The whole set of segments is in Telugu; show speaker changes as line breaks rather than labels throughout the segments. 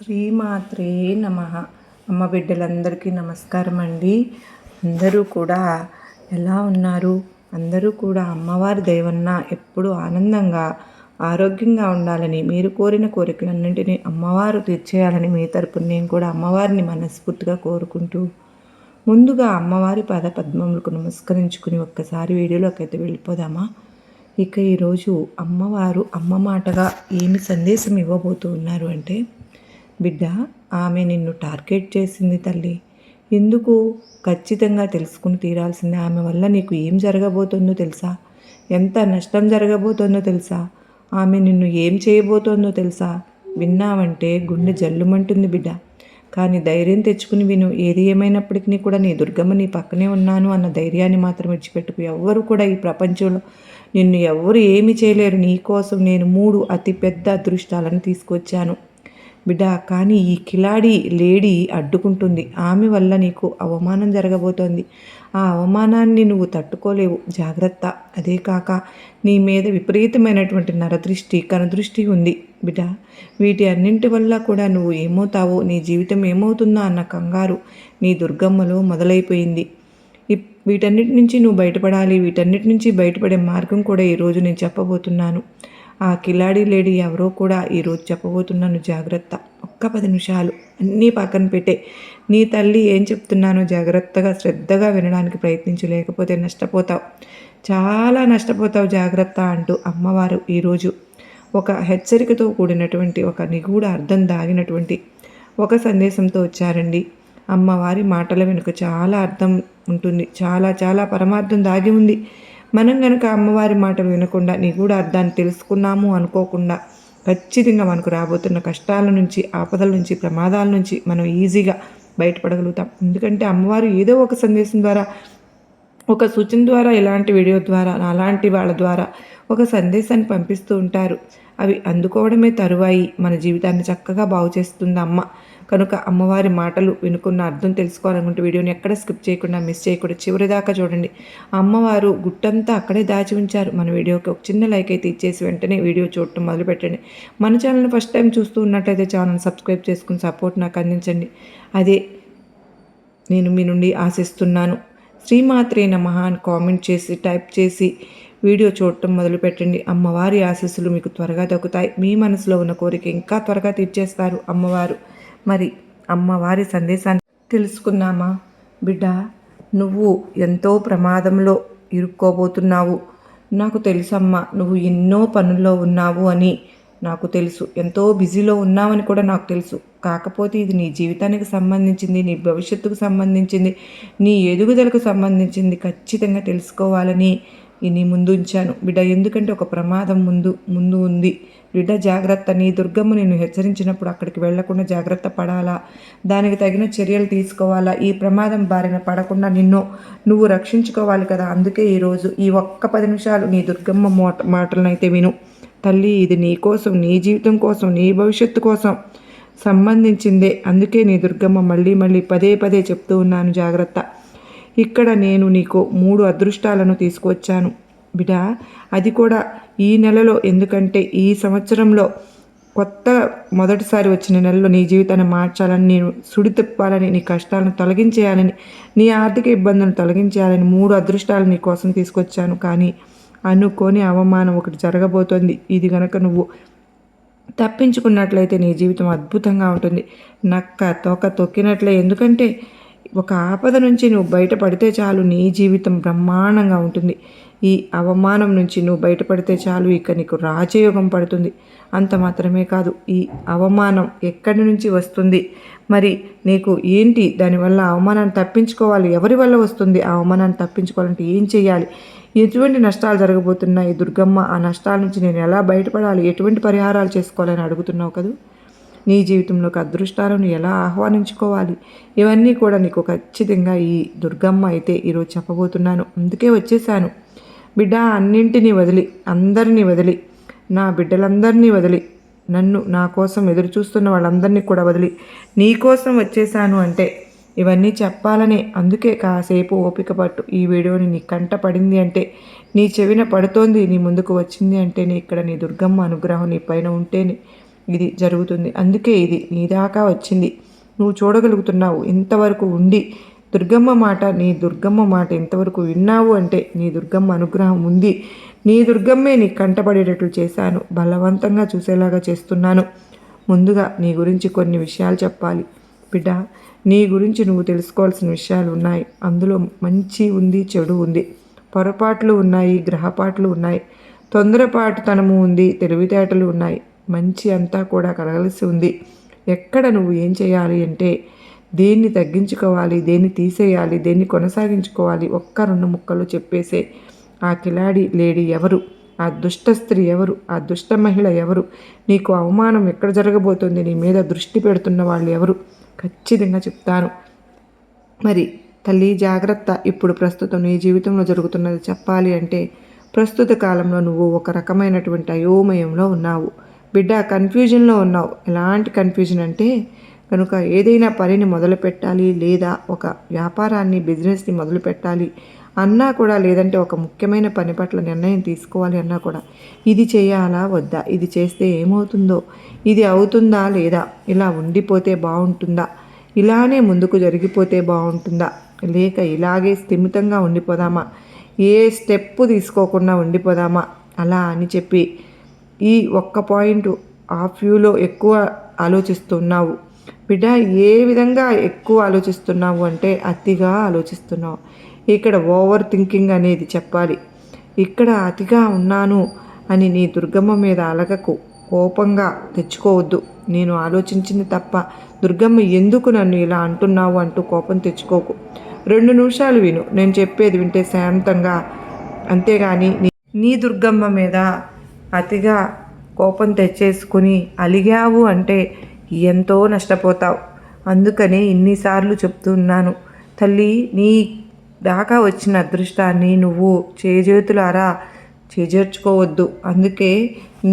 శ్రీమాత్రే నమః. అమ్మ బిడ్డలందరికీ నమస్కారం అండి. అందరూ కూడా ఎలా ఉన్నారు? అందరూ కూడా అమ్మవారి దయవలన ఎప్పుడూ ఆనందంగా ఆరోగ్యంగా ఉండాలని, మీరు కోరిన కోరికలన్నింటినీ అమ్మవారు తీర్చేయాలని మీ తరపున నేను కూడా అమ్మవారిని మనస్ఫూర్తిగా కోరుకుంటూ, ముందుగా అమ్మవారి పాద పద్మములకు నమస్కరించుకుని ఒక్కసారి వీడియోలోకి అయితే వెళ్ళిపోదామా? ఇక ఈరోజు అమ్మవారు అమ్మ మాటగా ఏమి సందేశం ఇవ్వబోతూ ఉన్నారు అంటే, బిడ్డ, ఆమె నిన్ను టార్గెట్ చేసింది తల్లి. ఎందుకు? ఖచ్చితంగా తెలుసుకుని తీరాల్సిందే. ఆమె వల్ల నీకు ఏం జరగబోతుందో తెలుసా? ఎంత నష్టం జరగబోతుందో తెలుసా? ఆమె నిన్ను ఏం చేయబోతోందో తెలుసా? విన్నావంటే గుండె జల్లుమంటుంది బిడ్డ. కానీ ధైర్యం తెచ్చుకుని విను. ఏది ఏమైనప్పటికీ కూడా నీ దుర్గమ్మ నీ పక్కనే ఉన్నాను అన్న ధైర్యాన్ని మాత్రం విడిచిపెట్టుకు. ఎవ్వరు కూడా ఈ ప్రపంచంలో నిన్ను ఎవ్వరు ఏమి చేయలేరు. నీ కోసం నేను 3 అతి పెద్ద అదృష్టాలను తీసుకొచ్చాను బిడ్డ. కానీ ఈ కిలాడి లేడీ అడ్డుకుంటుంది. ఆమె వల్ల నీకు అవమానం జరగబోతోంది. ఆ అవమానాన్ని నువ్వు తట్టుకోలేవు. జాగ్రత్త. అదే కాక నీ మీద విపరీతమైనటువంటి నరదృష్టి, కనుదృష్టి ఉంది బిడ్డ. వీటి అన్నింటి వల్ల కూడా నువ్వు ఏమవుతావో, నీ జీవితం ఏమవుతుందో అన్న కంగారు నీ దుర్గమ్మలో మొదలైపోయింది. వీటన్నిటి నుంచి నువ్వు బయటపడాలి. వీటన్నిటి నుంచి బయటపడే మార్గం కూడా ఈరోజు నేను చెప్పబోతున్నాను. ఆ కిలాడి లేడీ ఎవరో కూడా ఈరోజు చెప్పబోతున్నాను. జాగ్రత్త. ఒక్క 10 నిమిషాలు అన్నీ పక్కన పెట్టే నీ తల్లి ఏం చెప్తున్నానో జాగ్రత్తగా శ్రద్ధగా వినడానికి ప్రయత్నించు. లేకపోతే నష్టపోతావు, చాలా నష్టపోతావు. జాగ్రత్త అంటూ అమ్మవారు ఈరోజు ఒక హెచ్చరికతో కూడినటువంటి, ఒక నిగూఢ అర్థం దాగినటువంటి ఒక సందేశంతో వచ్చారండి. అమ్మవారి మాటల వెనుక చాలా అర్థం ఉంటుంది. చాలా చాలా పరమార్థం దాగి ఉంది. మనం కనుక అమ్మవారి మాటలు వినకుండా నిగూఢ అర్థాన్ని తెలుసుకున్నాము అనుకోకుండా, ఖచ్చితంగా మనకు రాబోతున్న కష్టాల నుంచి, ఆపదల నుంచి, ప్రమాదాల నుంచి మనం ఈజీగా బయటపడగలుగుతాం. ఎందుకంటే అమ్మవారు ఏదో ఒక సందేశం ద్వారా, ఒక సూచన ద్వారా, ఇలాంటి వీడియో ద్వారా, అలాంటి వాళ్ళ ద్వారా ఒక సందేశాన్ని పంపిస్తూ ఉంటారు. అవి అందుకోవడమే తరువాయి మన జీవితాన్ని చక్కగా బాగు చేస్తుంది అమ్మ. కనుక అమ్మవారి మాటలు వినుకున్న అర్థం తెలుసుకోవాలనుకుంటే వీడియోని ఎక్కడ స్కిప్ చేయకుండా, మిస్ చేయకుండా చివరి దాకా చూడండి. అమ్మవారు గుట్టంతా అక్కడే దాచి ఉంచారు. మన వీడియోకి ఒక చిన్న లైక్ అయితే ఇచ్చేసి వెంటనే వీడియో చూడటం మొదలుపెట్టండి. మన ఛానల్ని ఫస్ట్ టైం చూస్తూ ఉన్నట్లయితే ఛానల్ సబ్స్క్రైబ్ చేసుకుని సపోర్ట్ నాకు అందించండి. అదే నేను మీ నుండి ఆశిస్తున్నాను. శ్రీమాత్రే నమః అని కామెంట్ చేసి, టైప్ చేసి వీడియో చూడటం మొదలుపెట్టండి. అమ్మవారి ఆశీస్సులు మీకు త్వరగా దక్కుతాయి. మీ మనసులో ఉన్న కోరిక ఇంకా త్వరగా తీర్చేస్తారు అమ్మవారు. మరి అమ్మవారి సందేశాన్ని తెలుసుకుందామా? బిడ్డ, నువ్వు ఎంతో ప్రమాదంలో ఇరుక్కోబోతున్నావు. నాకు తెలుసమ్మా, నువ్వు ఎన్నో పనుల్లో ఉన్నావు అని నాకు తెలుసు. ఎంతో బిజీలో ఉన్నావని కూడా నాకు తెలుసు. కాకపోతే ఇది నీ జీవితానికి సంబంధించింది, నీ భవిష్యత్తుకు సంబంధించింది, నీ ఎదుగుదలకు సంబంధించింది. ఖచ్చితంగా తెలుసుకోవాలని నీ ముందు ఉంచాను బిడ్డ. ఎందుకంటే ఒక ప్రమాదం ముందు ఉంది బిడ్డ. జాగ్రత్త. నీ దుర్గమ్మ నిన్ను హెచ్చరించినప్పుడు అక్కడికి వెళ్లకుండా జాగ్రత్త పడాలా, దానికి తగిన చర్యలు తీసుకోవాలా. ఈ ప్రమాదం బారిన పడకుండా నువ్వు రక్షించుకోవాలి కదా. అందుకే ఈరోజు ఈ ఒక్క 10 నిమిషాలు నీ దుర్గమ్మ మాటలనైతే విను తల్లి. ఇది నీ కోసం, నీ జీవితం కోసం, నీ భవిష్యత్తు కోసం సంబంధించిందే. అందుకే నీ దుర్గమ్మ మళ్ళీ మళ్ళీ పదే చెప్తూ ఉన్నాను, జాగ్రత్త. ఇక్కడ నేను నీకు 3 అదృష్టాలను తీసుకువచ్చాను బిడ్డ. అది కూడా ఈ నెలలో. ఎందుకంటే ఈ సంవత్సరంలో కొత్త మొదటిసారి వచ్చిన నెలలో నీ జీవితాన్ని మార్చాలని, నేను సుడి తిప్పాలని, నీ కష్టాలను తొలగించేయాలని, నీ ఆర్థిక ఇబ్బందులను తొలగించేయాలని 3 అదృష్టాలు నీ కోసం తీసుకొచ్చాను. కానీ అనుకోని అవమానం ఒకటి జరగబోతోంది. ఇది గనక నువ్వు తప్పించుకున్నట్లయితే నీ జీవితం అద్భుతంగా ఉంటుంది. నక్క తోక తొక్కినట్లే. ఎందుకంటే ఒక ఆపద నుంచి నువ్వు బయటపడితే చాలు, నీ జీవితం బ్రహ్మాండంగా ఉంటుంది. ఈ అవమానం నుంచి నువ్వు బయటపడితే చాలు, ఇక నీకు రాజయోగం పడుతుంది. అంత మాత్రమే కాదు, ఈ అవమానం ఎక్కడి నుంచి వస్తుంది, మరి నీకు ఏంటి, దానివల్ల అవమానాన్ని తప్పించుకోవాలి, ఎవరి వల్ల వస్తుంది, ఆ అవమానాన్ని తప్పించుకోవాలంటే ఏం చేయాలి, ఎటువంటి నష్టాలు జరగబోతున్నాయి దుర్గమ్మ, ఆ నష్టాల నుంచి నేను ఎలా బయటపడాలి, ఎటువంటి పరిహారాలు చేసుకోవాలని అడుగుతున్నావు కదా. నీ జీవితంలోకి అదృష్టాలను ఎలా ఆహ్వానించుకోవాలి, ఇవన్నీ కూడా నీకు ఖచ్చితంగా ఈ దుర్గమ్మ అయితే ఈరోజు చెప్పబోతున్నాను. అందుకే వచ్చేసాను బిడ్డ. అన్నింటినీ వదిలి, అందరినీ వదిలి, నా బిడ్డలందరినీ వదిలి, నా కోసం ఎదురు చూస్తున్న వాళ్ళందరినీ కూడా వదిలి నీ కోసం వచ్చేసాను. అంటే ఇవన్నీ చెప్పాలనే. అందుకే కాసేపు ఓపిక పట్టు. ఈ వీడియోని నీ కంట పడింది అంటే, నీ చెవిన పడుతోంది, నీ ముందుకు వచ్చింది అంటే, ఇక్కడ నీ దుర్గమ్మ అనుగ్రహం నీ పైన ఉంటేనే ఇది జరుగుతుంది. అందుకే ఇది నీ దాకా వచ్చింది. నువ్వు చూడగలుగుతున్నావు. ఇంతవరకు ఉండి నీ దుర్గమ్మ మాట ఇంతవరకు విన్నావు అంటే నీ దుర్గమ్మ అనుగ్రహం ఉంది. నీ దుర్గమ్మే నీ కంటపడేటట్లు చేశాను. బలవంతంగా చూసేలాగా చేస్తున్నాను. ముందుగా నీ గురించి కొన్ని విషయాలు చెప్పాలి బిడ్డ. నీ గురించి నువ్వు తెలుసుకోవాల్సిన విషయాలు ఉన్నాయి. అందులో మంచి ఉంది, చెడు ఉంది, పొరపాట్లు ఉన్నాయి, గ్రహపాట్లు ఉన్నాయి, తొందరపాటుతనము ఉంది, తెలివితేటలు ఉన్నాయి. మంచి అంతా కూడా కలగలిసి ఉంది. ఎక్కడ నువ్వు ఏం చేయాలి అంటే దేన్ని తగ్గించుకోవాలి, దేన్ని తీసేయాలి, దేన్ని కొనసాగించుకోవాలి ఒక్క 2 ముక్కలు చెప్పేసే. ఆ కిలాడి లేడీ ఎవరు, ఆ దుష్ట స్త్రీ ఎవరు, ఆ దుష్ట మహిళ ఎవరు, నీకు అవమానం ఎక్కడ జరగబోతుంది, నీ మీద దృష్టి పెడుతున్న వాళ్ళు ఎవరు ఖచ్చితంగా చెప్తాను. మరి తల్లి జాగ్రత్త. ఇప్పుడు ప్రస్తుతం నీ జీవితంలో జరుగుతున్నది చెప్పాలి అంటే ప్రస్తుత కాలంలో నువ్వు ఒక రకమైనటువంటి అయోమయంలో ఉన్నావు బిడ్డ. కన్ఫ్యూజన్లో ఉన్నావు. ఎలాంటి కన్ఫ్యూజన్ అంటే కనుక ఏదైనా పనిని మొదలు పెట్టాలి, లేదా ఒక వ్యాపారాన్ని, బిజినెస్ని మొదలు పెట్టాలి అన్నా కూడా, లేదంటే ఒక ముఖ్యమైన పని పట్ల నిర్ణయం తీసుకోవాలి అన్నా కూడా ఇది చేయాలా వద్దా, ఇది చేస్తే ఏమవుతుందో, ఇది అవుతుందా లేదా, ఇలా ఉండిపోతే బాగుంటుందా, ఇలానే ముందుకు జరిగిపోతే బాగుంటుందా, లేక ఇలాగే స్థిమితంగా ఉండిపోదామా, ఏ స్టెప్పు తీసుకోకుండా ఉండిపోదామా అలా అని చెప్పి ఈ ఒక్క పాయింట్ ఆఫ్ వ్యూలో ఎక్కువ ఆలోచిస్తున్నావు బిడ్డ. ఏ విధంగా ఎక్కువ ఆలోచిస్తున్నావు అంటే అతిగా ఆలోచిస్తున్నావు. ఇక్కడ ఓవర్ థింకింగ్ అనేది చెప్పాలి. ఇక్కడ అతిగా ఉన్నాను అని నీ దుర్గమ్మ మీద అలగకు, కోపంగా తెచ్చుకోవద్దు. నేను ఆలోచించింది తప్ప దుర్గమ్మ ఎందుకు నన్ను ఇలా అంటున్నావు అంటూ కోపం తెచ్చుకోకు. 2 నిమిషాలు విను, నేను చెప్పేది వింటే శాంతంగా. అంతేగాని నీ దుర్గమ్మ మీద అతిగా కోపం తెచ్చేసుకుని అలిగావు అంటే ఎంతో నష్టపోతావు. అందుకనే ఇన్నిసార్లు చెప్తున్నాను తల్లి, నీ దాకా వచ్చిన అదృష్టాన్ని నువ్వు చేజేతులారా చేజేర్చుకోవద్దు. అందుకే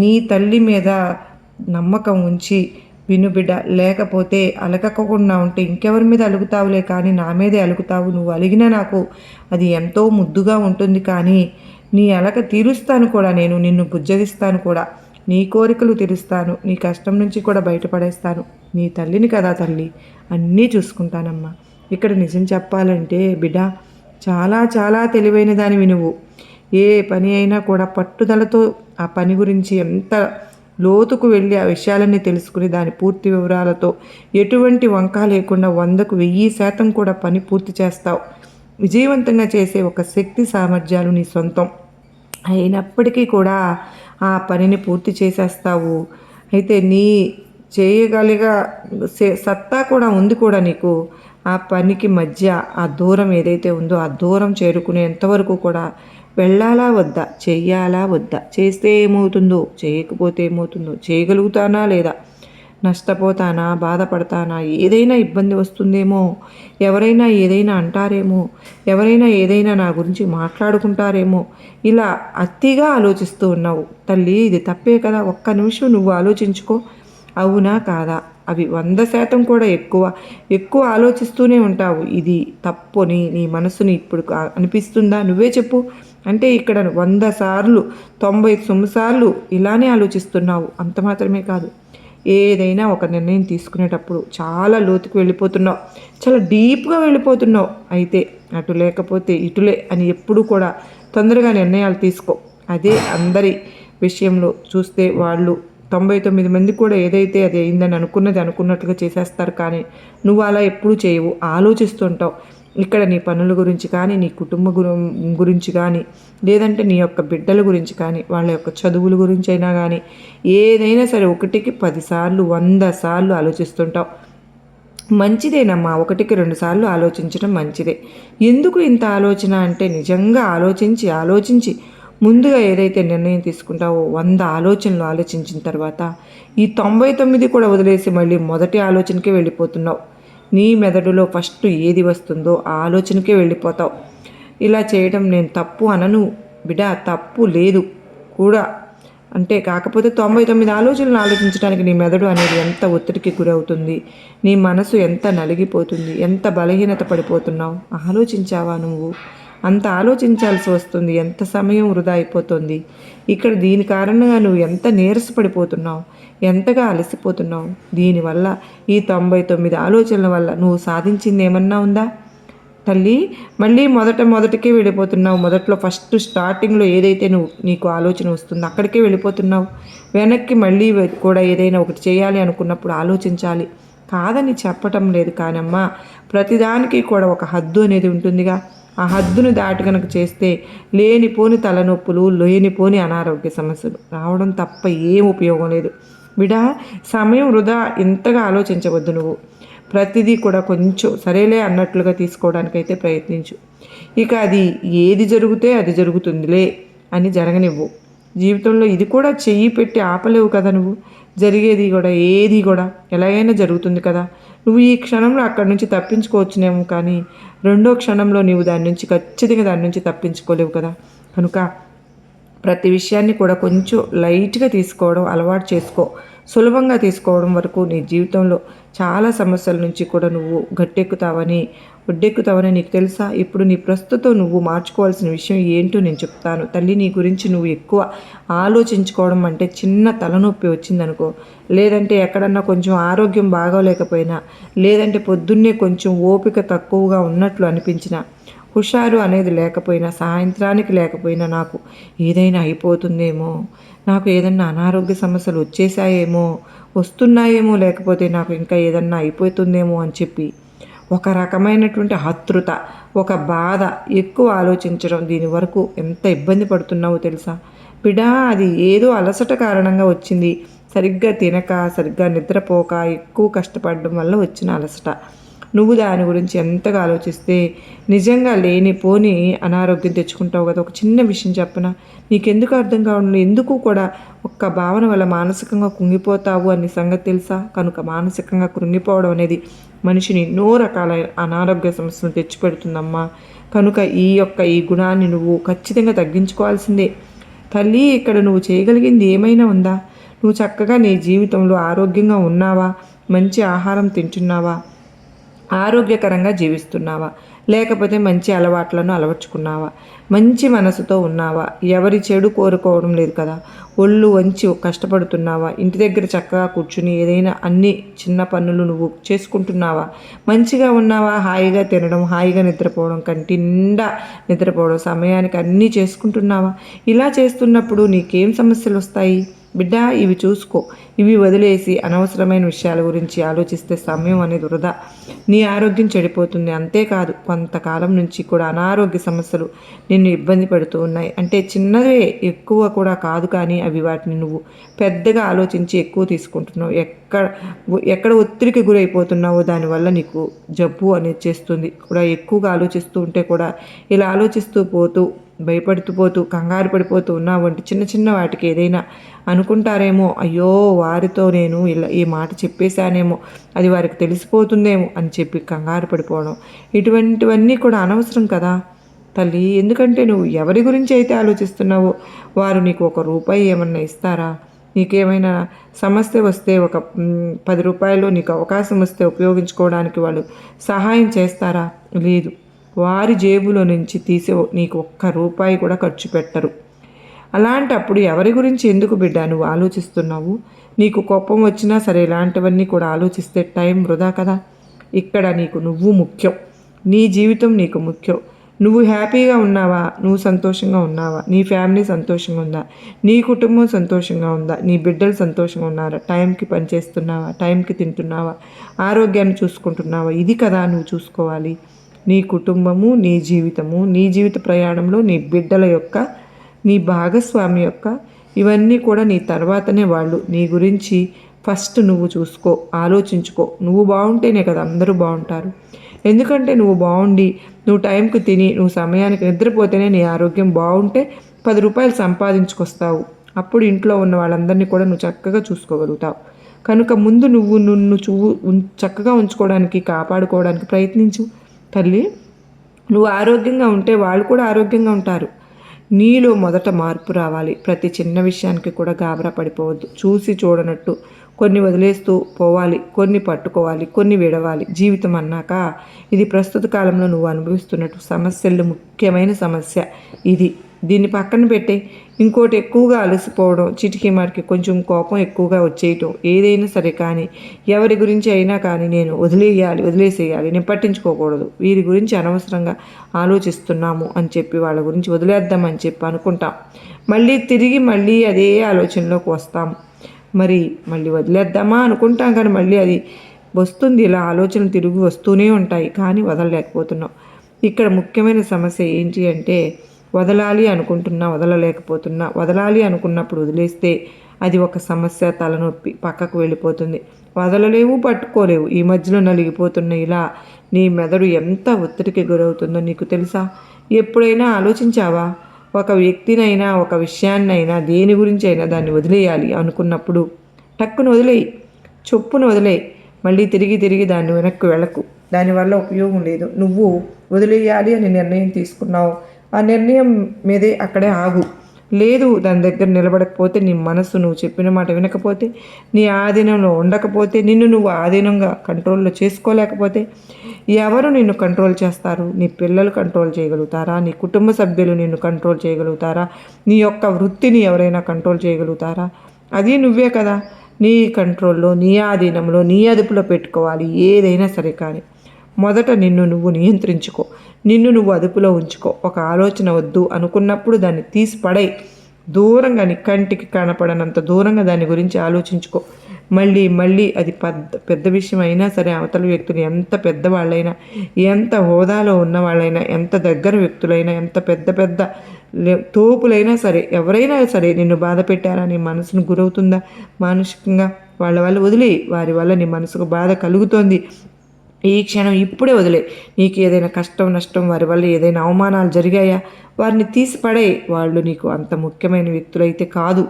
నీ తల్లి మీద నమ్మకం ఉంచి విను బిడ్డ. లేకపోతే అలగకుండా ఉంటే ఇంకెవరి మీద అలుగుతావులే కానీ నా మీదే అలుగుతావు. నువ్వు అలిగినా నాకు అది ఎంతో ముద్దుగా ఉంటుంది, కానీ నీ అలక తీరుస్తాను కూడా, నేను నిన్ను బుజ్జగిస్తాను కూడా, నీ కోరికలు తీరుస్తాను, నీ కష్టం నుంచి కూడా బయటపడేస్తాను. నీ తల్లిని కదా తల్లి, అన్నీ చూసుకుంటానమ్మా. ఇక్కడ నిజం చెప్పాలంటే బిడ్డ, చాలా చాలా తెలివైన దానివి నువ్వు. ఏ పని అయినా కూడా పట్టుదలతో ఆ పని గురించి ఎంత లోతుకు వెళ్ళి ఆ విషయాలన్నీ తెలుసుకుని దాని పూర్తి వివరాలతో ఎటువంటి వంక లేకుండా 100కు 1000% కూడా పని పూర్తి చేస్తావు. విజయవంతంగా చేసే ఒక శక్తి సామర్థ్యాలు నీ సొంతం అయినప్పటికీ కూడా ఆ పనిని పూర్తి చేసేస్తావు. అయితే నీ చేయగలిగా సత్తా కూడా ఉంది కూడా నీకు. ఆ పనికి మధ్య ఆ దూరం ఏదైతే ఉందో ఆ దూరం చేరుకునేంతవరకు కూడా వెళ్ళాలా వద్దా, చెయ్యాలా వద్దా, చేస్తే ఏమవుతుందో, చేయకపోతే ఏమవుతుందో, చేయగలుగుతానా లేదా, నష్టపోతానా, బాధపడతానా, ఏదైనా ఇబ్బంది వస్తుందేమో, ఎవరైనా ఏదైనా అంటారేమో, ఎవరైనా ఏదైనా నా గురించి మాట్లాడుకుంటారేమో, ఇలా అతిగా ఆలోచిస్తూ ఉన్నావు తల్లి. ఇది తప్పే కదా. ఒక్క నిమిషం నువ్వు ఆలోచించుకో, అవునా కాదా. అవి 100% కూడా ఎక్కువ ఆలోచిస్తూనే ఉంటావు. ఇది తప్పుని నీ మనసుని ఇప్పుడు అనిపిస్తుందా? నువ్వే చెప్పు. అంటే ఇక్కడ 100 సార్లు 99 సార్లు ఇలానే ఆలోచిస్తున్నావు. అంత మాత్రమే కాదు, ఏదైనా ఒక నిర్ణయం తీసుకునేటప్పుడు చాలా లోతుకు వెళ్ళిపోతున్నావు, చాలా డీప్గా వెళ్ళిపోతున్నావు. అయితే అటు లేకపోతే ఇటులే అని ఎప్పుడు కూడా తొందరగా నిర్ణయాలు తీసుకో. అదే అందరి విషయంలో చూస్తే వాళ్ళు 99 మంది కూడా ఏదైతే అది అయిందని అనుకున్నది అనుకున్నట్లుగా చేసేస్తారు, కానీ నువ్వు అలా ఎప్పుడు చేయవు, ఆలోచిస్తుంటావు. ఇక్కడ నీ పనుల గురించి కానీ, నీ కుటుంబ గురించి కానీ, లేదంటే నీ యొక్క బిడ్డల గురించి కానీ, వాళ్ళ యొక్క చదువుల గురించి అయినా కానీ, ఏదైనా సరే 1కి 10 సార్లు 100 సార్లు ఆలోచిస్తుంటావు. మంచిదేనమ్మా, 1కి 2 సార్లు ఆలోచించడం మంచిదే. ఎందుకు ఇంత ఆలోచన అంటే నిజంగా ఆలోచించి ముందుగా ఏదైతే నిర్ణయం తీసుకుంటావో 100 ఆలోచనలు ఆలోచించిన తర్వాత ఈ 99 కూడా వదిలేసి మళ్ళీ మొదటి ఆలోచనకే వెళ్ళిపోతున్నావు. నీ మెదడులో ఫస్ట్ ఏది వస్తుందో ఆ ఆలోచనకే వెళ్ళిపోతావు. ఇలా చేయడం నేను తప్పు అనను బిడ్డ, తప్పు లేదు కూడా. అంటే కాకపోతే 99 ఆలోచనలు ఆలోచించడానికి నీ మెదడు అనేది ఎంత ఒత్తిడికి గురవుతుంది, నీ మనసు ఎంత నలిగిపోతుంది, ఎంత బలహీనత పడిపోతున్నావు. ఆలోచించావా నువ్వు? అంత ఆలోచించాల్సి వస్తుంది. ఎంత సమయం వృధా అయిపోతుంది ఇక్కడ. దీని కారణంగా నువ్వు ఎంత నీరసపడిపోతున్నావు, ఎంతగా అలసిపోతున్నావు. దీనివల్ల ఈ 99 ఆలోచనల వల్ల నువ్వు సాధించింది ఏమన్నా ఉందా తల్లి? మళ్ళీ మొదటికే వెళ్ళిపోతున్నావు. మొదట్లో స్టార్టింగ్లో ఏదైతే నీకు ఆలోచన వస్తుందో అక్కడికే వెళ్ళిపోతున్నావు. వెనక్కి మళ్ళీ కూడా ఏదైనా ఒకటి చేయాలి అనుకున్నప్పుడు ఆలోచించాలి. కాదని చెప్పటం లేదు కానమ్మా, ప్రతిదానికి కూడా ఒక హద్దు అనేది ఉంటుందిగా. ఆ హద్దును దాటి కనుక చేస్తే లేనిపోని తలనొప్పులు, లేనిపోని అనారోగ్య సమస్యలు రావడం తప్ప ఏం ఉపయోగం లేదు. బిడా, సమయం వృధా ఇంతగా ఆలోచించవద్దు. నువ్వు ప్రతిదీ కూడా కొంచెం సరేలే అన్నట్లుగా తీసుకోవడానికైతే ప్రయత్నించు. ఇక అది ఏది జరిగితే అది జరుగుతుందిలే అని జరగనివ్వు. జీవితంలో ఇది కూడా చెయ్యి పెట్టి ఆపలేవు కదా నువ్వు. జరిగేది కూడా ఏది కూడా ఎలాగైనా జరుగుతుంది కదా. నువ్వు ఈ క్షణంలో అక్కడి నుంచి తప్పించుకోవచ్చునేమో, కానీ రెండో క్షణంలో నీవు ఖచ్చితంగా దాని నుంచి తప్పించుకోలేవు కదా. కనుక ప్రతి విషయాన్ని కూడా కొంచెం లైట్గా తీసుకోవడం అలవాటు చేసుకో. సులభంగా తీసుకోవడం వరకు నీ జీవితంలో చాలా సమస్యల నుంచి కూడా నువ్వు ఒడ్డెక్కుతావని నీకు తెలుసా? ఇప్పుడు నీ ప్రస్తుతం నువ్వు మార్చుకోవాల్సిన విషయం ఏంటో నేను చెప్తాను తల్లి. నీ గురించి నువ్వు ఎక్కువ ఆలోచించుకోవడం అంటే చిన్న తలనొప్పి వచ్చిందనుకో, లేదంటే ఎక్కడన్నా కొంచెం ఆరోగ్యం బాగోలేకపోయినా, లేదంటే పొద్దున్నే కొంచెం ఓపిక తక్కువగా ఉన్నట్లు అనిపించినా, హుషారు అనేది లేకపోయినా, సాయంత్రానికి లేకపోయినా నాకు ఏదైనా అయిపోతుందేమో, నాకు ఏదన్నా అనారోగ్య సమస్యలు వస్తున్నాయేమో, లేకపోతే నాకు ఇంకా ఏదన్నా అయిపోతుందేమో అని చెప్పి ఒక రకమైనటువంటి ఆతృత, ఒక బాధ, ఎక్కువ ఆలోచించడం, దీని వరకు ఎంత ఇబ్బంది పడుతున్నావో తెలుసా బిడా? అది ఏదో అలసట కారణంగా వచ్చింది. సరిగ్గా తినక, సరిగ్గా నిద్రపోక, ఎక్కువ కష్టపడడం వల్ల వచ్చిన అలసట. నువ్వు దాని గురించి ఎంతగా ఆలోచిస్తే నిజంగా లేనిపోని అనారోగ్యం తెచ్చుకుంటావు కదా. ఒక చిన్న విషయం చెప్పనా, నీకెందుకు అర్థం కావడం, ఎందుకు కూడా ఒక్క భావన వల్ల మానసికంగా కుంగిపోతావు అనే సంగతి తెలుసా? కనుక మానసికంగా కృంగిపోవడం అనేది మనిషిని ఎన్నో రకాల అనారోగ్య సమస్యలు తెచ్చిపెడుతుందమ్మా. కనుక ఈ గుణాన్ని నువ్వు ఖచ్చితంగా తగ్గించుకోవాల్సిందే తల్లి. ఇక్కడ నువ్వు చేయగలిగింది ఏమైనా ఉందా? నువ్వు చక్కగా నీ జీవితంలో ఆరోగ్యంగా ఉన్నావా? మంచి ఆహారం తింటున్నావా? ఆరోగ్యకరంగా జీవిస్తున్నావా? లేకపోతే మంచి అలవాట్లను అలవర్చుకున్నావా? మంచి మనసుతో ఉన్నావా? ఎవరి చెడు కోరుకోవడం లేదు కదా. ఒళ్ళు వంచి కష్టపడుతున్నావా? ఇంటి దగ్గర చక్కగా కూర్చుని ఏదైనా అన్ని చిన్న పనులు నువ్వు చేసుకుంటున్నావా? మంచిగా ఉన్నావా? హాయిగా తినడం, హాయిగా నిద్రపోవడం, కంటి నిండా నిద్రపోవడం, సమయానికి అన్నీ చేసుకుంటున్నావా? ఇలా చేస్తున్నప్పుడు నీకేం సమస్యలు వస్తాయి బిడ్డ? ఇవి చూసుకో. ఇవి వదిలేసి అనవసరమైన విషయాల గురించి ఆలోచిస్తే సమయం అనేది వృధా. నీ ఆరోగ్యం చెడిపోతుంది. అంతేకాదు, కొంతకాలం నుంచి కూడా అనారోగ్య సమస్యలు నిన్ను ఇబ్బంది పెడుతూ ఉన్నాయి. అంటే చిన్నవే, ఎక్కువ కూడా కాదు, కానీ వాటిని నువ్వు పెద్దగా ఆలోచించి ఎక్కువ తీసుకుంటున్నావు. ఎక్కడ ఒత్తిడికి గురైపోతున్నావో దానివల్ల నీకు జబ్బు అనేది చేస్తుంది కూడా. ఎక్కువగా ఆలోచిస్తూ ఉంటే కూడా ఇలా ఆలోచిస్తూ పోతూ, భయపడుతూ పోతూ, కంగారు పడిపోతూ ఉన్నావు అంటే చిన్న చిన్న వాటికి ఏదైనా అనుకుంటారేమో, అయ్యో వారితో నేను ఈ మాట చెప్పేశానేమో, అది వారికి తెలిసిపోతుందేమో అని చెప్పి కంగారు పడిపోవడం, ఇటువంటివన్నీ కూడా అనవసరం కదా తల్లి. ఎందుకంటే నువ్వు ఎవరి గురించి అయితే ఆలోచిస్తున్నావో వారు నీకు ₹1 ఏమన్నా ఇస్తారా? నీకేమైనా సమస్య వస్తే ఒక 10 రూపాయలు నీకు అవకాశం వస్తే ఉపయోగించుకోవడానికి వాళ్ళు సహాయం చేస్తారా? లేదు. వారి జేబులో నుంచి తీసి నీకు ₹1 కూడా ఖర్చు పెట్టరు. అలాంటప్పుడు ఎవరి గురించి ఎందుకు బిడ్డ నువ్వు ఆలోచిస్తున్నావు? నీకు కోపం వచ్చినా సరే ఇలాంటివన్నీ కూడా ఆలోచిస్తే టైం వృధా కదా. ఇక్కడ నువ్వు ముఖ్యం. నీ జీవితం నీకు ముఖ్యం. నువ్వు హ్యాపీగా ఉన్నావా? నువ్వు సంతోషంగా ఉన్నావా? నీ ఫ్యామిలీ సంతోషంగా ఉందా? నీ కుటుంబం సంతోషంగా ఉందా? నీ బిడ్డలు సంతోషంగా ఉన్నారా? టైంకి పనిచేస్తున్నావా? టైంకి తింటున్నావా? ఆరోగ్యాన్ని చూసుకుంటున్నావా? ఇది కదా నువ్వు చూసుకోవాలి. నీ కుటుంబము, నీ జీవితము, నీ జీవిత ప్రయాణంలో నీ బిడ్డల యొక్క, నీ భాగస్వామి యొక్క, ఇవన్నీ కూడా నీ తర్వాతనే వాళ్ళు. నీ గురించి ఫస్ట్ నువ్వు చూసుకో, ఆలోచించుకో. నువ్వు బాగుంటేనే కదా అందరూ బాగుంటారు. ఎందుకంటే నువ్వు బాగుండి, నువ్వు టైంకి తిని, నువ్వు సమయానికి నిద్రపోతేనే నీ ఆరోగ్యం బాగుంటే ₹10 సంపాదించుకొస్తావు. అప్పుడు ఇంట్లో ఉన్న వాళ్ళందరినీ కూడా నువ్వు చక్కగా చూసుకోగలుగుతావు. కనుక ముందు నిన్ను చక్కగా ఉంచుకోవడానికి, కాపాడుకోవడానికి ప్రయత్నించు తల్లి. నువ్వు ఆరోగ్యంగా ఉంటే వాళ్ళు కూడా ఆరోగ్యంగా ఉంటారు. నీలో మొదట మార్పు రావాలి. ప్రతి చిన్న విషయానికి కూడా గాబరా పడిపోవద్దు. చూసి చూడనట్టు కొన్ని వదిలేస్తూ పోవాలి, కొన్ని పట్టుకోవాలి, కొన్ని విడవాలి. జీవితం అన్నాక ఇది ప్రస్తుత కాలంలో నువ్వు అనుభవిస్తున్నట్టు సమస్యల్లో ముఖ్యమైన సమస్య ఇది. దీన్ని పక్కన పెట్టే. ఇంకోటి ఎక్కువగా అలసిపోవడం, చిటికీ మాటికి కొంచెం కోపం ఎక్కువగా వచ్చేయటం, ఏదైనా సరే కానీ ఎవరి గురించి అయినా కానీ నేను వదిలేసేయాలి, నేను పట్టించుకోకూడదు, వీరి గురించి అనవసరంగా ఆలోచిస్తున్నాము అని చెప్పి వాళ్ళ గురించి వదిలేద్దామని చెప్పి అనుకుంటాం. మళ్ళీ అదే ఆలోచనలోకి వస్తాం. మరి మళ్ళీ వదిలేద్దామా అనుకుంటాం, కానీ మళ్ళీ అది వస్తుంది. ఇలా ఆలోచనలు తిరిగి వస్తూనే ఉంటాయి, కానీ వదలలేకపోతున్నాం. ఇక్కడ ముఖ్యమైన సమస్య ఏంటి అంటే వదలాలి అనుకున్నప్పుడు వదిలేస్తే అది ఒక సమస్య, తలనొప్పి, పక్కకు వెళ్ళిపోతుంది. వదలలేవు, పట్టుకోలేవు, ఈ మధ్యలో నలిగిపోతున్న ఇలా నీ మెదడు ఎంత ఒత్తిడికి గురవుతుందో నీకు తెలుసా? ఎప్పుడైనా ఆలోచించావా? ఒక వ్యక్తినైనా, ఒక విషయాన్నైనా, దేని గురించి అయినా దాన్ని వదిలేయాలి అనుకున్నప్పుడు టక్కును వదిలేయి, చొప్పున వదిలేయి. మళ్ళీ తిరిగి దాన్ని వెనక్కి వెళ్ళకు. దానివల్ల ఉపయోగం లేదు. నువ్వు వదిలేయాలి అని నిర్ణయం తీసుకున్నావు, ఆ నిర్ణయం మీదే అక్కడే ఆగు. లేదు, దాని దగ్గర నిలబడకపోతే, నీ మనసు నువ్వు చెప్పిన మాట వినకపోతే, నీ ఆధీనంలో ఉండకపోతే, నిన్ను నువ్వు ఆధీనంగా కంట్రోల్లో చేసుకోలేకపోతే ఎవరు నిన్ను కంట్రోల్ చేస్తారు? నీ పిల్లలు కంట్రోల్ చేయగలుగుతారా? నీ కుటుంబ సభ్యులు నిన్ను కంట్రోల్ చేయగలుగుతారా? నీ యొక్క వృత్తిని ఎవరైనా కంట్రోల్ చేయగలుగుతారా? అది నువ్వే కదా నీ కంట్రోల్లో, నీ ఆధీనంలో, నీ అదుపులో పెట్టుకోవాలి ఏదైనా సరే. కానీ మొదట నిన్ను నువ్వు నియంత్రించుకో, నిన్ను నువ్వు అదుపులో ఉంచుకో. ఒక ఆలోచన వద్దు అనుకున్నప్పుడు దాన్ని తీసి పడేయి. దూరంగా, నీ కంటికి కనపడనంత దూరంగా దాని గురించి ఆలోచించుకో. మళ్ళీ అది పెద్ద విషయం అయినా సరే, అవతల వ్యక్తులు ఎంత పెద్దవాళ్ళైనా, ఎంత హోదాలో ఉన్నవాళ్ళైనా, ఎంత దగ్గర వ్యక్తులైనా, ఎంత పెద్ద తోపులైనా సరే, ఎవరైనా సరే నిన్ను బాధ పెట్టారా, నీ మనసును గురవుతుందా మానసికంగా? వాళ్ళ వల్ల వదిలే. వారి వల్ల నీ మనసుకు బాధ కలుగుతోంది, ఈ క్షణం ఇప్పుడే వదిలే. నీకు ఏదైనా కష్టం, నష్టం, వారి వల్ల ఏదైనా అవమానాలు జరిగాయా, వారిని తీసిపడే. వాళ్ళు నీకు అంత ముఖ్యమైన వ్యక్తులైతే కాదు,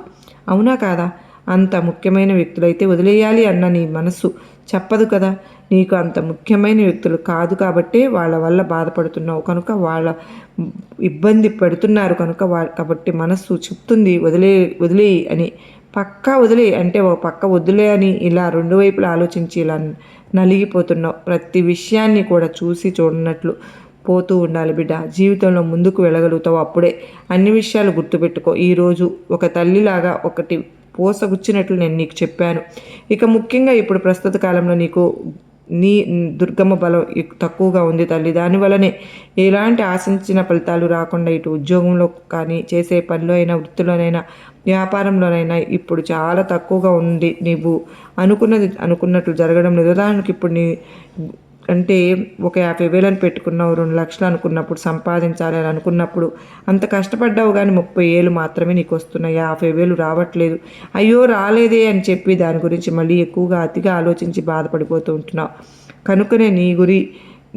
అవునా కాదా? అంత ముఖ్యమైన వ్యక్తులైతే వదిలేయాలి అన్న నీ మనసు చెప్పదు కదా. నీకు అంత ముఖ్యమైన వ్యక్తులు కాదు కాబట్టే వాళ్ళ వల్ల బాధపడుతున్నావు కనుక, వాళ్ళ ఇబ్బంది పెడుతున్నారు కనుక, కాబట్టి మనస్సు చెప్తుంది వదిలేయి అని. పక్కా వదిలే అంటే ఒక పక్క వదిలే అని ఇలా రెండు వైపులా ఆలోచించి ఇలా నలిగిపోతున్నావు. ప్రతి విషయాన్ని కూడా చూడనట్లు పోతూ ఉండాలి బిడ్డ. జీవితంలో ముందుకు వెళ్ళగలుగుతావు. అప్పుడే అన్ని విషయాలు గుర్తుపెట్టుకో. ఈరోజు ఒక తల్లిలాగా ఒకటి పోసగుచ్చినట్లు నేను నీకు చెప్పాను. ఇక ముఖ్యంగా ఇప్పుడు ప్రస్తుత కాలంలో నీ దుర్గమ్మ బలం తక్కువగా ఉంది తల్లి. దానివల్లనే ఎలాంటి ఆశించిన ఫలితాలు రాకుండా ఇటు ఉద్యోగంలో కానీ, చేసే పనిలో అయినా, వృత్తిలోనైనా, వ్యాపారంలోనైనా ఇప్పుడు చాలా తక్కువగా ఉంది. నీవు అనుకున్నట్లు జరగడం లేదు. ఉదాహరణకి ఇప్పుడు అంటే ఒక 50,000 అని పెట్టుకున్నావు, 2 లక్షలు అనుకున్నప్పుడు, సంపాదించాలి అని అనుకున్నప్పుడు అంత కష్టపడ్డావు, కానీ 30,000 మాత్రమే నీకు వస్తున్నాయి, 50,000 రావట్లేదు. అయ్యో రాలేదే అని చెప్పి దాని గురించి మళ్ళీ ఎక్కువగా అతిగా ఆలోచించి బాధపడిపోతూ ఉంటున్నావు. కనుకనే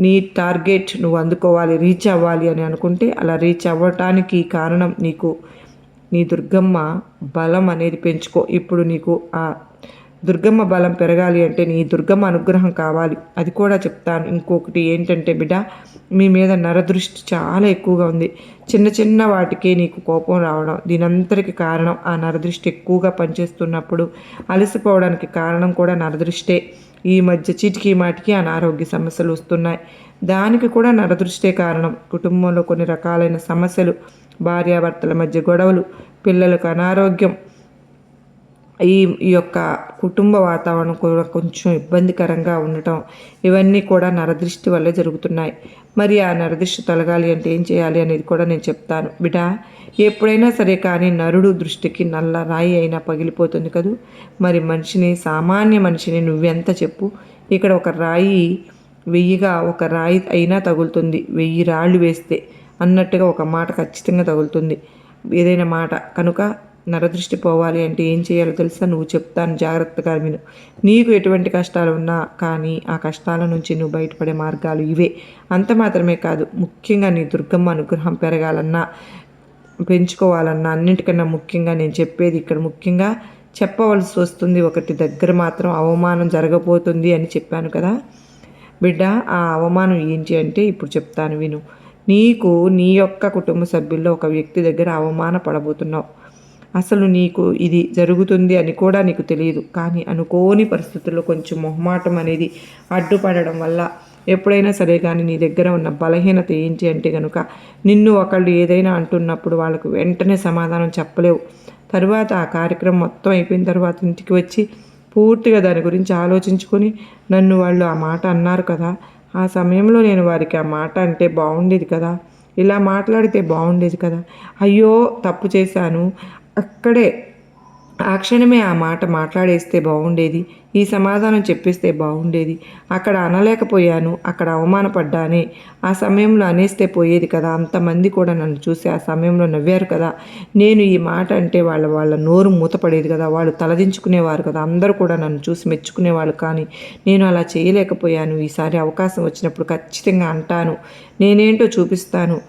నీ టార్గెట్ నువ్వు అందుకోవాలి, రీచ్ అవ్వాలి అని అనుకుంటే అలా రీచ్ అవ్వటానికి కారణం నీ దుర్గమ్మ బలం అనేది పెంచుకో. ఇప్పుడు నీకు ఆ దుర్గమ్మ బలం పెరగాలి అంటే నీ దుర్గమ్మ అనుగ్రహం కావాలి, అది కూడా చెప్తాను. ఇంకొకటి ఏంటంటే బిడ్డ, మీ మీద నరదృష్టి చాలా ఎక్కువగా ఉంది. చిన్న వాటికే నీకు కోపం రావడం, దీనంతటికి కారణం ఆ నరదృష్టి ఎక్కువగా పనిచేస్తున్నప్పుడు అలసిపోవడానికి కారణం కూడా నరదృష్టే. ఈ మధ్య చీటికి మాటికి అనారోగ్య సమస్యలు వస్తున్నాయి, దానికి కూడా నరదృష్టే కారణం. కుటుంబంలో కొన్ని రకాలైన సమస్యలు, భార్యాభర్తల మధ్య గొడవలు, పిల్లలకు అనారోగ్యం, ఈ యొక్క కుటుంబ వాతావరణం కూడా కొంచెం ఇబ్బందికరంగా ఉండటం, ఇవన్నీ కూడా నరదృష్టి వల్లే జరుగుతున్నాయి. మరి ఆ నరదృష్టి తొలగాలి అంటే ఏం చేయాలి అనేది కూడా నేను చెప్తాను బిడ్డ. ఎప్పుడైనా సరే కానీ నరుడు దృష్టికి నల్ల రాయి అయినా పగిలిపోతుంది కదూ. మరి సామాన్య మనిషిని నువ్వెంత చెప్పు. ఇక్కడ ఒక రాయి 1000గా ఒక రాయి అయినా తగులుతుంది, 1000 రాళ్ళు వేస్తే అన్నట్టుగా ఒక మాట ఖచ్చితంగా తగులుతుంది, ఏదైనా మాట. కనుక నరదృష్టి పోవాలి అంటే ఏం చేయాలో తెలుసా? నువ్వు చెప్తాను, జాగ్రత్తగా విను. నీకు ఎటువంటి కష్టాలు ఉన్నా కానీ ఆ కష్టాల నుంచి నువ్వు బయటపడే మార్గాలు ఇవే. అంత మాత్రమే కాదు, ముఖ్యంగా నీ దుర్గమ్మ అనుగ్రహం పెరగాలన్నా, పెంచుకోవాలన్నా, అన్నింటికన్నా ముఖ్యంగా నేను చెప్పేది ఇక్కడ ముఖ్యంగా చెప్పవలసి వస్తుంది. ఒకటి దగ్గర మాత్రం అవమానం జరగబోతుంది అని చెప్పాను కదా బిడ్డ. ఆ అవమానం ఏంటి అంటే ఇప్పుడు చెప్తాను విను. నీ యొక్క కుటుంబ సభ్యుల్లో ఒక వ్యక్తి దగ్గర అవమాన పడబోతున్నావు. అసలు నీకు ఇది జరుగుతుంది అని కూడా నీకు తెలియదు, కానీ అనుకోని పరిస్థితుల్లో కొంచెం మొహమాటం అనేది అడ్డుపడడం వల్ల ఎప్పుడైనా సరే కానీ నీ దగ్గర ఉన్న బలహీనత ఏంటి అంటే కనుక నిన్ను ఒకళ్ళు ఏదైనా అంటున్నప్పుడు వాళ్ళకు వెంటనే సమాధానం చెప్పలేవు. తరువాత ఆ కార్యక్రమం మొత్తం అయిపోయిన తర్వాత ఇంటికి వచ్చి పూర్తిగా దాని గురించి ఆలోచించుకొని నన్ను వాళ్ళు ఆ మాట అన్నారు కదా, ఆ సమయంలో నేను వారికి ఆ మాట అంటే బాగుండేది కదా, ఇలా మాట్లాడితే బాగుండేది కదా, అయ్యో తప్పు చేశాను, అక్కడే ఆ క్షణమే ఆ మాట మాట్లాడేస్తే బాగుండేది, ఈ సమాధానం చెప్పేస్తే బాగుండేది, అక్కడ అనలేకపోయాను, అక్కడ అవమానపడ్డానే, ఆ సమయంలో అనేస్తే పోయేది కదా, అంతమంది కూడా నన్ను చూసి ఆ సమయంలో నవ్వారు కదా, నేను ఈ మాట అంటే వాళ్ళ నోరు మూతపడేది కదా, వాళ్ళు తలదించుకునేవారు కదా, అందరూ కూడా నన్ను చూసి మెచ్చుకునేవాళ్ళు. కానీ నేను అలా చేయలేకపోయాను. ఈసారి అవకాశం వచ్చినప్పుడు ఖచ్చితంగా అంటాను, నేనేంటో చూపిస్తాను.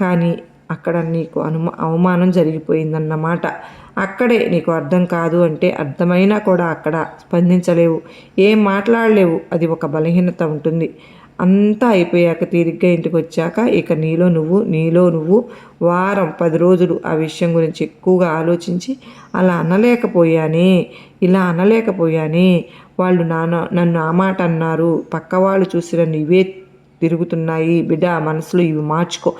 కానీ అక్కడ నీకు అవమానం జరిగిపోయిందన్నమాట. అక్కడే నీకు అర్థం కాదు అంటే అర్థమైనా కూడా అక్కడ స్పందించలేవు, ఏం మాట్లాడలేవు. అది ఒక బలహీనత ఉంటుంది. అంతా అయిపోయాక తీరిగ్గా ఇంటికి వచ్చాక ఇక నీలో నువ్వు వారం 10 రోజులు ఆ విషయం గురించి ఎక్కువగా ఆలోచించి అలా అనలేకపోయానే, ఇలా అనలేకపోయానే, వాళ్ళు నన్ను ఆ మాట అన్నారు, పక్క వాళ్ళు చూసి నన్ను ఇవే తిరుగుతున్నాయి బిడ్డ, మనసులో ఇవి మార్చుకో.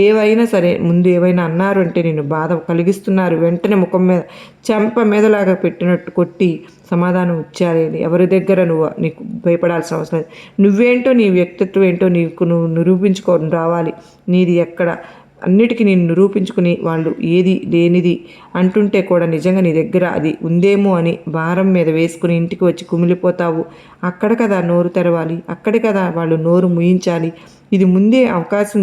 ఏవైనా సరే ముందు ఏవైనా అన్నారు అంటే నేను బాధ కలిగిస్తున్నారు, వెంటనే ముఖం మీద చెంప మీదలాగా పెట్టినట్టు కొట్టి సమాధానం ఇచ్చారేది. ఎవరి దగ్గర నీకు భయపడాల్సిన అవసరం లేదు. నువ్వేంటో, నీ వ్యక్తిత్వం ఏంటో నువ్వు నిరూపించుకొని రావాలి. నీది ఎక్కడ అన్నిటికీ నేను నిరూపించుకుని వాళ్ళు ఏది లేనిది అంటుంటే కూడా నిజంగా నీ దగ్గర అది ఉందేమో అని భారం మీద వేసుకుని ఇంటికి వచ్చి కుమిలిపోతావు. అక్కడ కదా నోరు తెరవాలి, అక్కడే కదా వాళ్ళు నోరు ముయించాలి. ఇది ముందే అవకాశం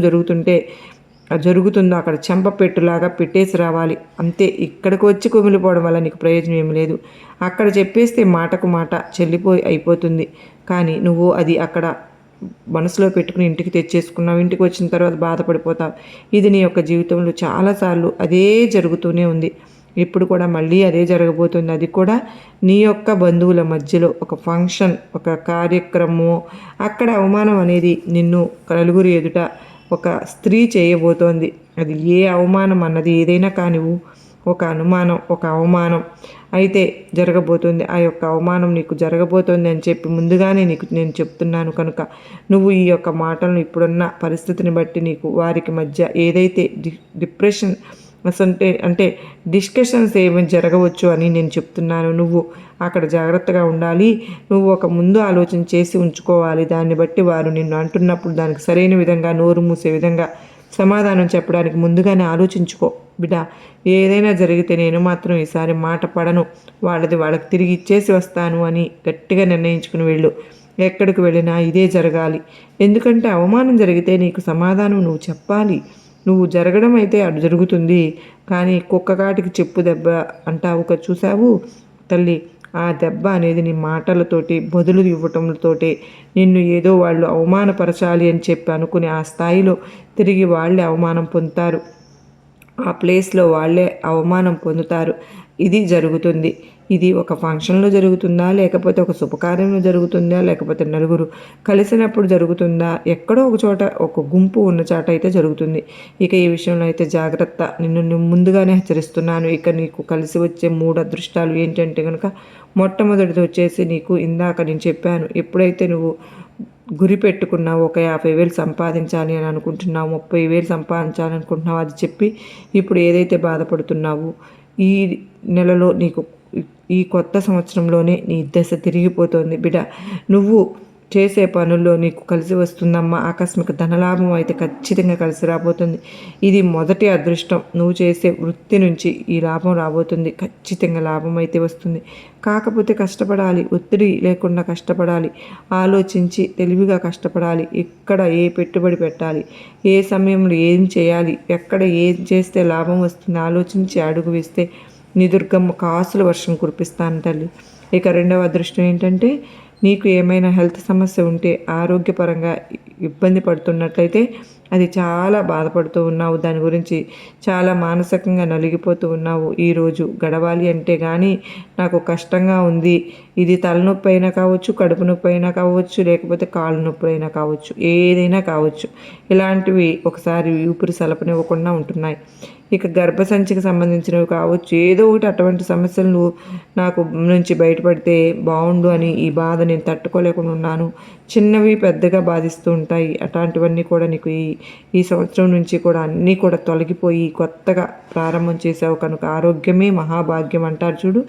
జరుగుతుందో అక్కడ చెంప పెట్టులాగా పెట్టేసి రావాలి అంతే. ఇక్కడికి వచ్చి కుమిలిపోవడం వల్ల నీకు ప్రయోజనం ఏమి లేదు. అక్కడ చెప్పేస్తే మాటకు మాట అయిపోతుంది. కానీ నువ్వు అది అక్కడ మనసులో పెట్టుకుని ఇంటికి తెచ్చేసుకున్నావు. ఇంటికి వచ్చిన తర్వాత బాధపడిపోతావు. ఇది నీ యొక్క జీవితంలో చాలాసార్లు అదే జరుగుతూనే ఉంది. ఇప్పుడు కూడా మళ్ళీ అదే జరగబోతుంది. అది కూడా నీ యొక్క బంధువుల మధ్యలో ఒక ఫంక్షన్, ఒక కార్యక్రమం, అక్కడ అవమానం అనేది నిన్ను నలుగురి ఎదుట ఒక స్త్రీ చేయబోతోంది. అది ఏ అవమానం అన్నది ఏదైనా కానివ్వు, ఒక అనుమానం, ఒక అవమానం అయితే జరగబోతుంది. ఆ యొక్క అవమానం నీకు జరగబోతోంది అని చెప్పి ముందుగానే నేను చెప్తున్నాను కనుక నువ్వు ఈ యొక్క మాటలను ఇప్పుడున్న పరిస్థితిని బట్టి నీకు వారికి మధ్య ఏదైతే డిప్రెషన్ అంటే డిస్కషన్స్ ఏమైనా జరగవచ్చు అని నేను చెప్తున్నాను. నువ్వు అక్కడ జాగ్రత్తగా ఉండాలి. నువ్వు ఒక ముందు ఆలోచన చేసి ఉంచుకోవాలి. దాన్ని బట్టి వారు నిన్ను అంటున్నప్పుడు దానికి సరైన విధంగా నోరు మూసే విధంగా సమాధానం చెప్పడానికి ముందుగానే ఆలోచించుకో బిడ్డ. ఏదైనా జరిగితే నేను మాత్రం ఈసారి మాట పడను, వాళ్ళకి తిరిగి ఇచ్చేసి వస్తాను అని గట్టిగా నిర్ణయించుకుని వెళ్ళు. ఎక్కడికి వెళ్ళినా ఇదే జరగాలి. ఎందుకంటే అవమానం జరిగితే నీకు సమాధానం నువ్వు చెప్పాలి. నువ్వు జరగడం అయితే అటు జరుగుతుంది, కానీ కుక్కకాటికి చెప్పు దెబ్బ అంటావు చూసావు తల్లి, ఆ దెబ్బ అనేది నీ మాటలతోటి బదులు ఇవ్వటంతోటే నిన్ను ఏదో వాళ్ళు అవమానపరచాలి అని చెప్పి అనుకుని ఆ స్థాయిలో తిరిగి వాళ్ళే అవమానం పొందుతారు. ఆ ప్లేస్లో వాళ్ళే అవమానం పొందుతారు. ఇది జరుగుతుంది. ఇది ఒక ఫంక్షన్లో జరుగుతుందా, లేకపోతే ఒక శుభకార్యంలో జరుగుతుందా, లేకపోతే నలుగురు కలిసినప్పుడు జరుగుతుందా, ఎక్కడో ఒక చోట ఒక గుంపు ఉన్న చోట అయితే జరుగుతుంది. ఇక ఈ విషయంలో అయితే జాగ్రత్త. నిన్ను ముందుగానే హెచ్చరిస్తున్నాను. ఇక నీకు కలిసి వచ్చే 3 అదృష్టాలు ఏంటంటే కనుక మొట్టమొదటిది వచ్చేసి నీకు ఇందాక నేను చెప్పాను, ఎప్పుడైతే నువ్వు గురి పెట్టుకున్నావు ఒక 50,000 సంపాదించాలి అని అనుకుంటున్నావు, 30,000 సంపాదించాలి అనుకుంటున్నావు, అది చెప్పి ఇప్పుడు ఏదైతే బాధపడుతున్నావో ఈ నెలలో నీకు ఈ కొత్త సంవత్సరంలోనే నీ దశ తిరిగిపోతుంది బిడ్డ. నువ్వు చేసే పనుల్లో నీకు కలిసి వస్తుందమ్మా. ఆకస్మిక ధనలాభం అయితే ఖచ్చితంగా కలిసి రాబోతుంది. ఇది మొదటి అదృష్టం. నువ్వు చేసే వృత్తి నుంచి ఈ లాభం రాబోతుంది. ఖచ్చితంగా లాభం అయితే వస్తుంది. కాకపోతే కష్టపడాలి, ఒత్తిడి లేకుండా కష్టపడాలి, ఆలోచించి తెలివిగా కష్టపడాలి. ఎక్కడ ఏ పెట్టుబడి పెట్టాలి, ఏ సమయంలో ఏం చేయాలి, ఎక్కడ ఏం చేస్తే లాభం వస్తుంది ఆలోచించి అడుగు వేస్తే నీ దుర్గమ్మ కాసుల వర్షం కురిపిస్తాను తల్లి. ఇక రెండవ అదృష్టం ఏంటంటే నీకు ఏమైనా హెల్త్ సమస్య ఉంటే, ఆరోగ్యపరంగా ఇబ్బంది పడుతున్నట్లయితే, అది చాలా బాధపడుతూ ఉన్నావు, దాని గురించి చాలా మానసికంగా నలిగిపోతూ ఉన్నావు, ఈరోజు గడవాలి అంటే కానీ నాకు కష్టంగా ఉంది, ఇది తలనొప్పి అయినా కావచ్చు, కడుపు నొప్పి అయినా కావచ్చు, లేకపోతే కాళ్ళు నొప్పి అయినా కావచ్చు, ఏదైనా కావచ్చు, ఇలాంటివి ఒకసారి ఊపిరి సలపనివ్వకుండా ఉంటున్నాయి. ఇక గర్భసంచికి సంబంధించినవి కావచ్చు, ఏదో ఒకటి అటువంటి సమస్యలు నాకు నుంచి బయటపడితే బాగుండు అని ఈ బాధ నేను తట్టుకోలేకుండా ఉన్నాను. చిన్నవి పెద్దగా బాధిస్తూ ఉంటాయి. అట్లాంటివన్నీ కూడా నీకు ఈ సంవత్సరం నుంచి కూడా అన్నీ కూడా తొలగిపోయి కొత్తగా ప్రారంభం చేసావు కనుక ఆరోగ్యమే మహాభాగ్యం అంటారు చూడు,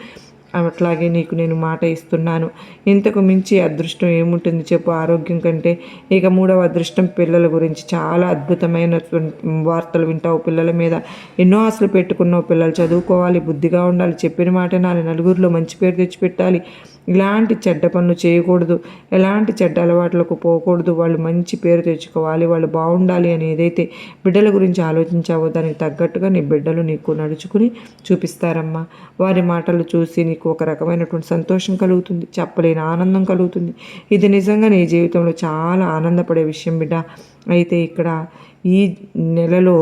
అట్లాగే నీకు నేను మాట ఇస్తున్నాను. ఇంతకు మించి అదృష్టం ఏముంటుంది చెప్పు ఆరోగ్యం కంటే. ఇక మూడవ అదృష్టం పిల్లల గురించి. చాలా అద్భుతమైన వార్తలు వింటావు పిల్లల మీద. ఎన్నో ఆశలు పెట్టుకున్నావు. పిల్లలు చదువుకోవాలి, బుద్ధిగా ఉండాలి, చెప్పిన మాట వినాలి, నలుగురిలో మంచి పేరు తెచ్చిపెట్టాలి, ఇలాంటి చెడ్డ పనులు చేయకూడదు, ఎలాంటి చెడ్డ అలవాట్లకు పోకూడదు, వాళ్ళు మంచి పేరు తెచ్చుకోవాలి, వాళ్ళు బాగుండాలి అని ఏదైతే బిడ్డల గురించి ఆలోచించావో దానికి తగ్గట్టుగా నీ బిడ్డలు నీకు నడుచుకుని చూపిస్తారమ్మా. వారి మాటలు చూసి నీకు ఒక రకమైనటువంటి సంతోషం కలుగుతుంది, చెప్పలేని ఆనందం కలుగుతుంది. ఇది నిజంగా నీ జీవితంలో చాలా ఆనందపడే విషయం బిడ్డ. అయితే ఇక్కడ ఈ నెలలో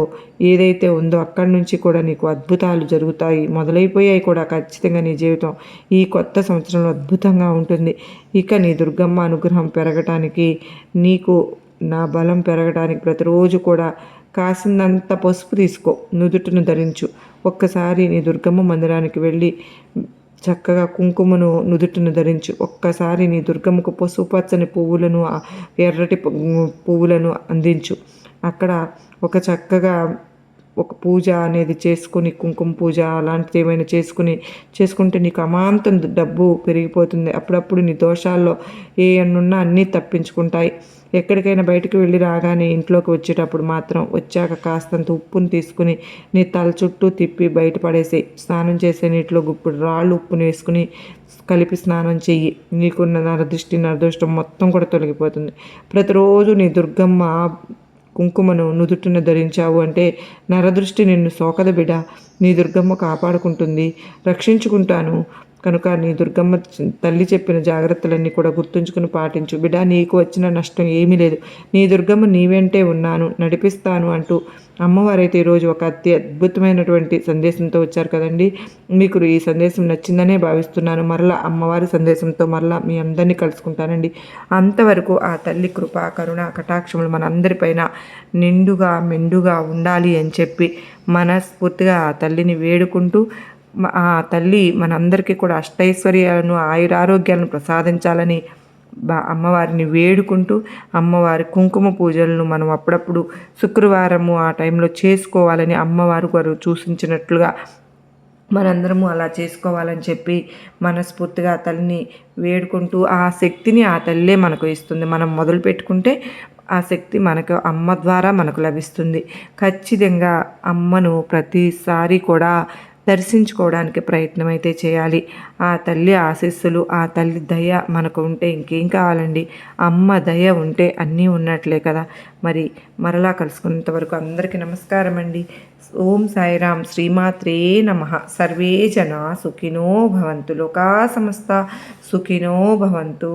ఏదైతే ఉందో అక్కడి నుంచి కూడా నీకు అద్భుతాలు జరుగుతాయి, మొదలైపోయాయి కూడా. ఖచ్చితంగా నీ జీవితం ఈ కొత్త సంవత్సరంలో అద్భుతంగా ఉంటుంది. ఇక నీ దుర్గమ్మ అనుగ్రహం పెరగటానికి, నీకు నా బలం పెరగటానికి ప్రతిరోజు కూడా కాసిందంత పసుపు తీసుకో, నుదుటిని ధరించు. ఒక్కసారి నీ దుర్గమ్మ మందిరానికి వెళ్ళి చక్కగా కుంకుమను నుదుటిని ధరించు. ఒక్కసారి నీ దుర్గమ్మకు పసుపు పచ్చని పువ్వులను, ఎర్రటి పువ్వులను అందించు. అక్కడ ఒక చక్కగా ఒక పూజ అనేది చేసుకుని, కుంకుమ పూజ అలాంటిది ఏమైనా చేసుకుంటే నీకు అమాంతం డబ్బు పెరిగిపోతుంది. అప్పుడప్పుడు నీ దోషాల్లో ఏ ఎన్నున్నా అన్నీ తప్పించుకుంటాయి. ఎక్కడికైనా బయటకు వెళ్ళి రాగానే ఇంట్లోకి వచ్చేటప్పుడు మాత్రం వచ్చాక కాస్తంత ఉప్పుని తీసుకుని నీ తల చుట్టూ తిప్పి బయటపడేసి స్నానం చేసే నీటిలో గుప్పుడు రాళ్ళు ఉప్పుని వేసుకుని కలిపి స్నానం చెయ్యి. నీకున్న నరదృష్టం మొత్తం కూడా తొలగిపోతుంది. ప్రతిరోజు నీ దుర్గమ్మ కుంకుమను నుదుటిన ధరించావు అంటే నరదృష్టి నిన్ను సోకద బిడ. నీ దుర్గమ్మ కాపాడుకుంటుంది, రక్షించుకుంటాను కనుక నీ దుర్గమ్మ తల్లి చెప్పిన జాగ్రత్తలన్నీ కూడా గుర్తుంచుకుని పాటించు బిడ్డ. నీకు వచ్చిన నష్టం ఏమీ లేదు. నీ దుర్గమ్మ నీ వెంటే ఉన్నాను, నడిపిస్తాను అంటూ అమ్మవారైతే ఈరోజు ఒక అద్భుతమైనటువంటి సందేశంతో వచ్చారు కదండి. మీకు ఈ సందేశం నచ్చిందనే భావిస్తున్నాను. మరలా అమ్మవారి సందేశంతో మరలా మీ అందరినీ కలుసుకుంటానండి. అంతవరకు ఆ తల్లి కృప, కరుణ, కటాక్షములు మన అందరిపైన నిండుగా మెండుగా ఉండాలి అని చెప్పి మనస్ఫూర్తిగా ఆ తల్లిని వేడుకుంటూ, ఆ తల్లి మనందరికీ కూడా అష్టైశ్వర్యాలను, ఆయురారోగ్యాలను ప్రసాదించాలని అమ్మవారిని వేడుకుంటూ, అమ్మవారి కుంకుమ పూజలను మనం అప్పుడప్పుడు శుక్రవారము ఆ టైంలో చేసుకోవాలని అమ్మవారు గారు సూచించినట్లుగా మనందరము అలా చేసుకోవాలని చెప్పి మనస్ఫూర్తిగా ఆ తల్లిని వేడుకుంటూ, ఆ శక్తిని ఆ తల్లే మనకు ఇస్తుంది. మనం మొదలు పెట్టుకుంటే ఆ శక్తి మనకు అమ్మ ద్వారా మనకు లభిస్తుంది. ఖచ్చితంగా అమ్మను ప్రతిసారి కూడా దర్శించుకోవడానికి ప్రయత్నం అయితే చేయాలి. ఆ తల్లి ఆశీస్సులు, ఆ తల్లి దయ మనకు ఉంటే ఇంకేం కావాలండి. అమ్మ దయ ఉంటే అన్నీ ఉన్నట్లే కదా. మరి మరలా కలుసుకున్నంత వరకు అందరికీ నమస్కారం అండి. ఓం సాయిరాం. శ్రీమాత్రే నమః. సర్వే జనా సుఖినో భవంతు. లోకా సమస్త సుఖినో భవంతు.